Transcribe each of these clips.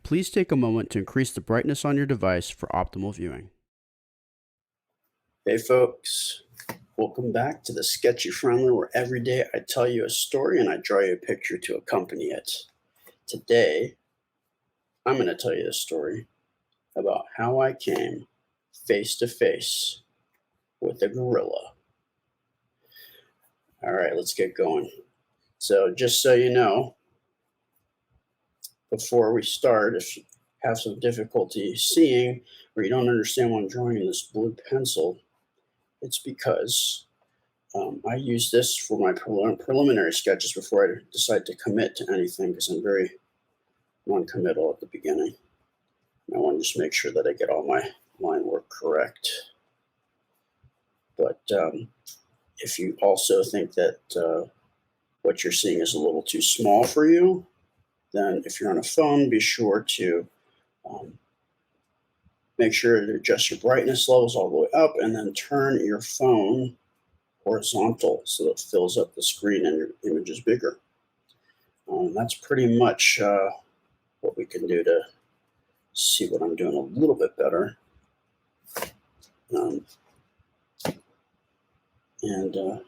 Please take a moment to increase the brightness on your device for optimal viewing. Hey folks, welcome back to the Sketchy Friendly, where every day I tell you a story and I draw you a picture to accompany it. Today, I'm going to tell you a story about how I came face to face with a gorilla. All right, let's get going. So, just so you know, before we start, if you have some difficulty seeing or you don't understand what I'm drawing in this blue pencil, it's because I use this for my preliminary sketches before I decide to commit to anything, because I'm very non-committal at the beginning. And I want to just make sure that I get all my line work correct. But if you also think that what you're seeing is a little too small for you, then if you're on a phone, be sure to make sure to adjust your brightness levels all the way up, and then turn your phone horizontal so that it fills up the screen and your image is bigger. That's pretty much what we can do to see what I'm doing a little bit better.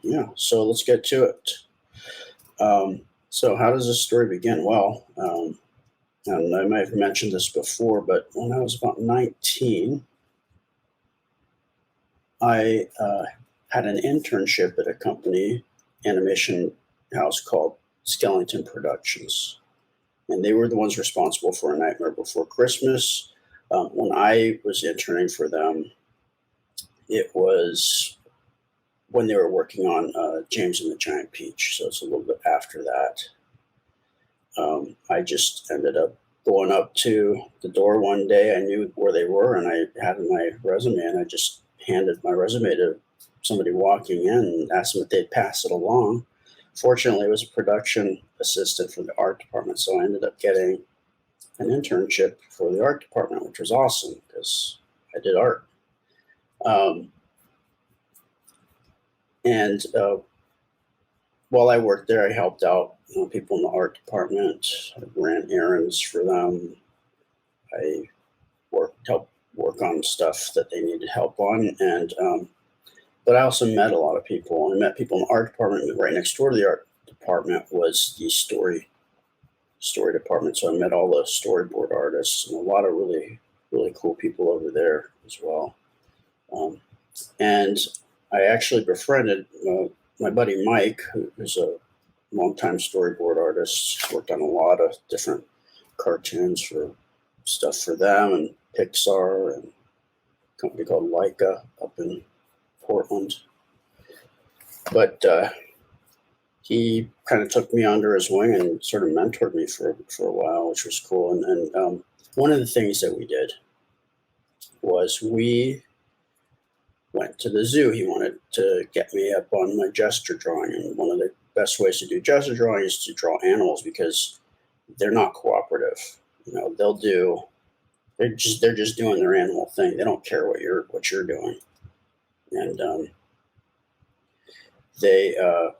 Yeah, so let's get to it. So how does this story begin? Well, and I might have mentioned this before, but when I was about 19, I had an internship at a company, animation house called Skellington Productions. And they were the ones responsible for A Nightmare Before Christmas. When I was interning for them, it was when they were working on James and the Giant Peach. So it's a little bit after that. I just ended up going up to the door one day. I knew where they were, and I had my resume, and I just handed my resume to somebody walking in and asked them if they'd pass it along. Fortunately, it was a production assistant for the art department, so I ended up getting an internship for the art department, which was awesome because I did art. And while I worked there, I helped out people in the art department. I ran errands for them. I helped work on stuff that they needed help on, and but I also met a lot of people. I met people in the art department. Right next door to the art department was the story department. So I met all the storyboard artists and a lot of really, really cool people over there as well. And I actually befriended my buddy Mike, who's a longtime storyboard artist. He's worked on a lot of different cartoons for stuff for them and Pixar and a company called Leica up in Portland. But he kind of took me under his wing and sort of mentored me for a while, which was cool. And one of the things that we did was we went to the zoo. He wanted to get me up on my gesture drawing, and one of the best ways to do gesture drawing is to draw animals, because they're not cooperative. You know, they're just doing their animal thing. They don't care what you're doing, and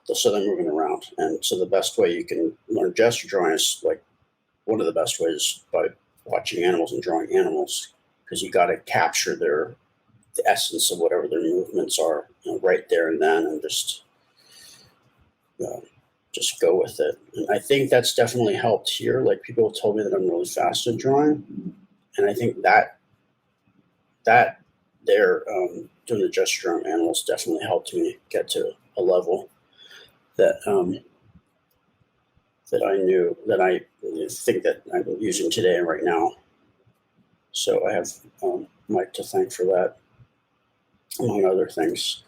so they're moving around. And so the best way you can learn gesture drawing is, like, one of the best ways, by watching animals and drawing animals, because you got to capture the essence of whatever their movements are, right there and then, and just go with it. And I think that's definitely helped here. Like, people have told me that I'm really fast at drawing, and I think that they're doing the gesture drawing animals definitely helped me get to a level that I think that I'm using today and right now. So I have Mike to thank for that, among other things.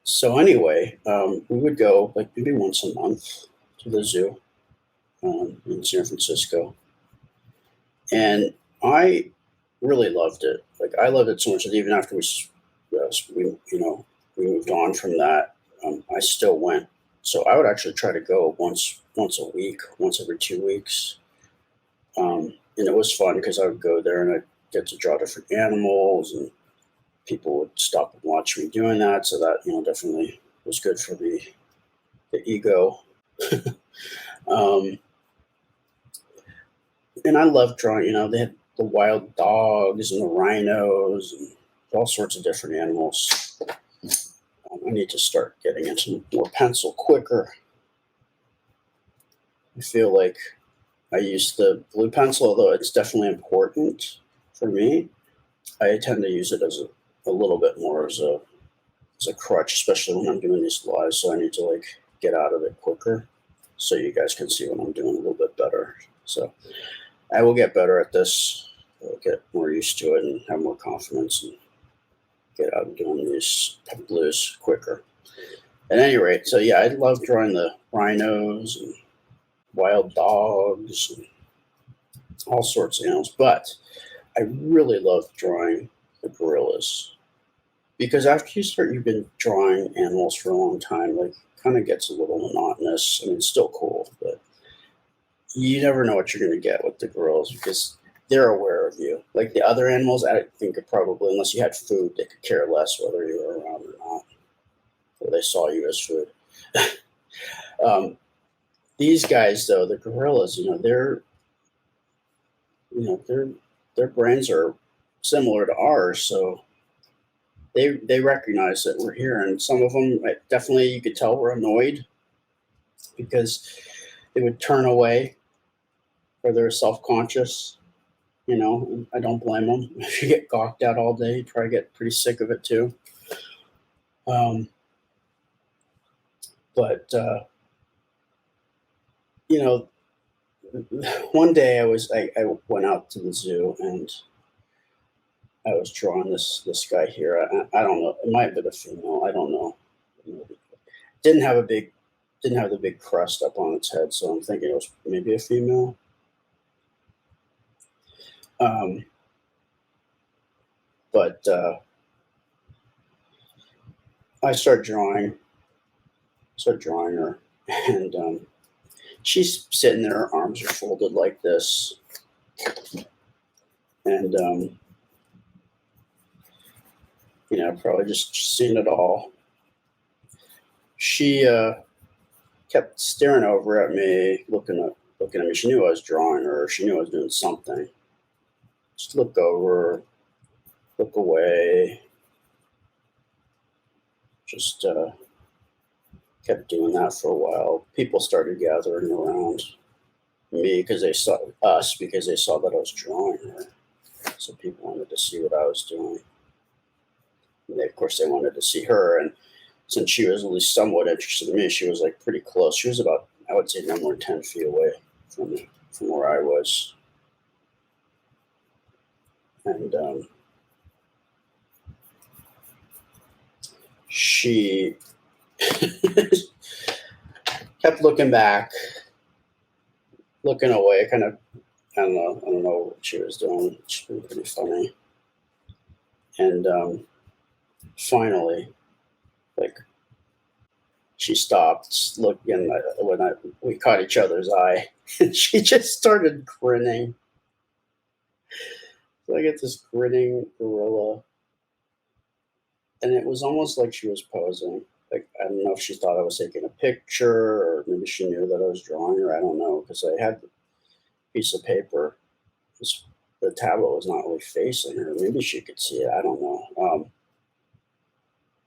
So anyway, we would go like maybe once a month to the zoo in San Francisco, and I really loved it. Like, I loved it so much that even after we moved on from that, I still went. So I would actually try to go once a week, once every 2 weeks, and it was fun because I would go there and I'd get to draw different animals, and people would stop and watch me doing that. So that, definitely was good for the ego. and I love drawing. They had the wild dogs and the rhinos and all sorts of different animals. I need to start getting into more pencil quicker. I feel like I use the blue pencil, although it's definitely important for me. I tend to use it as a little bit more as a crutch, especially when I'm doing these lives. So I need to like get out of it quicker, so you guys can see what I'm doing a little bit better. So I will get better at this. I'll get more used to it and have more confidence and get out and doing these blues quicker. At any rate, so yeah, I love drawing the rhinos and wild dogs and all sorts of animals, but I really love drawing the gorillas because after you've been drawing animals for a long time, like kind of gets a little monotonous. I mean, it's still cool, but you never know what you're going to get with the gorillas because they're aware of you. Like the other animals, I think it probably, unless you had food, they could care less whether you were around or not, or they saw you as food. um, these guys, though, the gorillas, their brains are similar to ours, so they recognize that we're here, and some of them definitely you could tell were annoyed because they would turn away or they're self-conscious. I don't blame them. If you get gawked at all day, you probably get pretty sick of it too. Um, but you know, one day I went out to the zoo and I was drawing this guy here. I don't know. It might have been a female. I don't know. Didn't have a big didn't have the big crest up on its head, so I'm thinking it was maybe a female. Um, but I start drawing her, and she's sitting there. Her arms are folded like this, and probably just seeing it all. She kept staring over at me, looking at me. She knew I was drawing her. She knew I was doing something. Just look over, look away. Just kept doing that for a while. People started gathering around me because they saw that I was drawing her. So people wanted to see what I was doing. And of course, they wanted to see her. And since she was at least somewhat interested in me, she was like pretty close. She was about, I would say, no more than 10 feet away from where I was. And she kept looking back, looking away, kind of, I don't know what she was doing. She's been pretty funny. And finally, like, she stopped looking when we caught each other's eye, and she just started grinning. So I get this grinning gorilla, and it was almost like she was posing. Like, I don't know if she thought I was taking a picture, or maybe she knew that I was drawing her. I don't know, because I had the piece of paper. The tablet was not really facing her. Maybe she could see it. I don't know.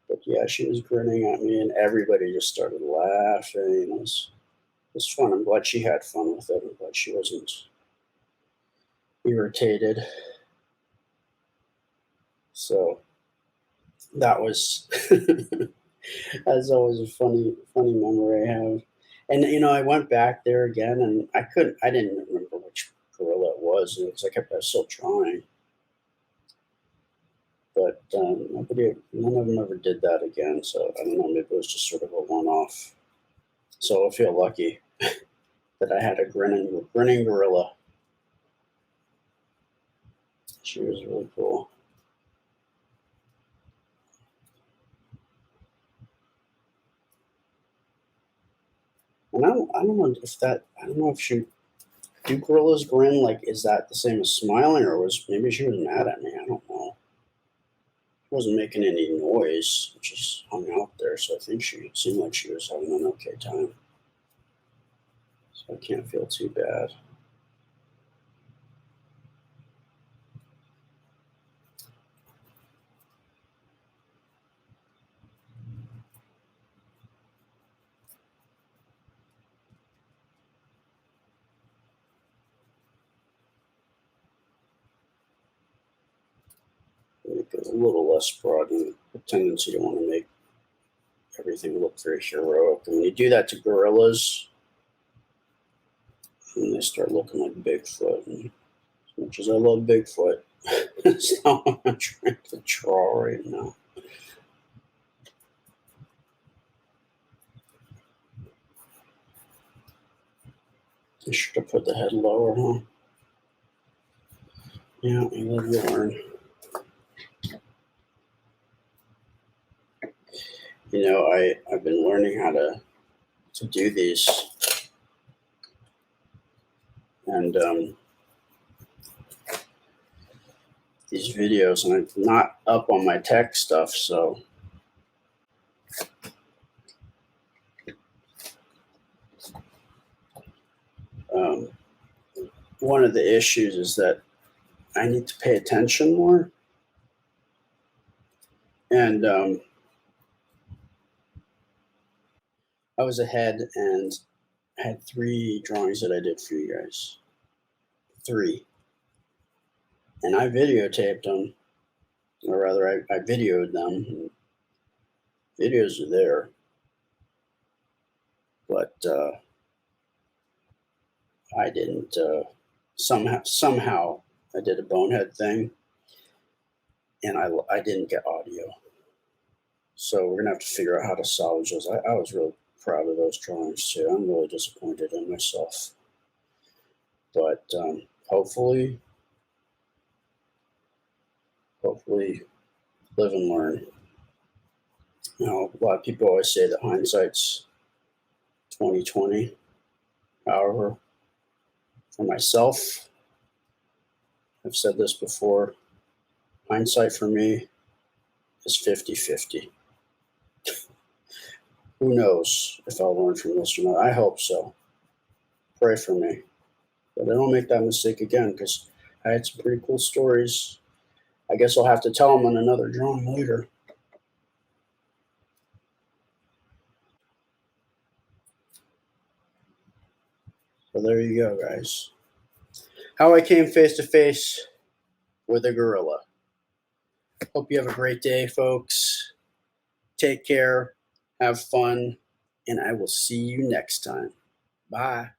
But yeah, she was grinning at me, and everybody just started laughing. It was fun. I'm glad she had fun with it. I'm glad she wasn't irritated. So that was that's always a funny memory I have. And I went back there again, and I didn't remember which gorilla it was because I was still trying. But none of them ever did that again. So I don't know. Maybe it was just sort of a one-off. So I feel lucky that I had a grinning gorilla. She was really cool. And I don't know if she do gorillas grin, like, is that the same as smiling, or maybe she was mad at me? I don't know. She wasn't making any noise. She just hung out there, so I think it seemed like she was having an okay time. So I can't feel too bad. like a little less broad and a tendency to want to make everything look very heroic. And when you do that to gorillas, and they start looking like Bigfoot. And as much as I love Bigfoot, it's not what I'm trying to draw right now. I should have put the head lower, huh? Yeah, you live, you learn. You know, I've been learning how to do these, and these videos, and I'm not up on my tech stuff, so one of the issues is that I need to pay attention more, and I was ahead and had 3 drawings that I did for you guys. 3. And I videotaped them, or rather, I videoed them. Videos are there, but I didn't. Somehow, I did a bonehead thing, and I didn't get audio. So we're gonna have to figure out how to salvage those. I was really proud of those drawings too. I'm really disappointed in myself, but hopefully, live and learn. You know, a lot of people always say that hindsight's 20/20. However, for myself, I've said this before, hindsight for me is 50/50. Who knows if I'll learn from this or not? I hope so. Pray for me. But I don't make that mistake again, because I had some pretty cool stories. I guess I'll have to tell them on another drawing later. So there you go, guys. How I came face to face with a gorilla. Hope you have a great day, folks. Take care, have fun, and I will see you next time. Bye.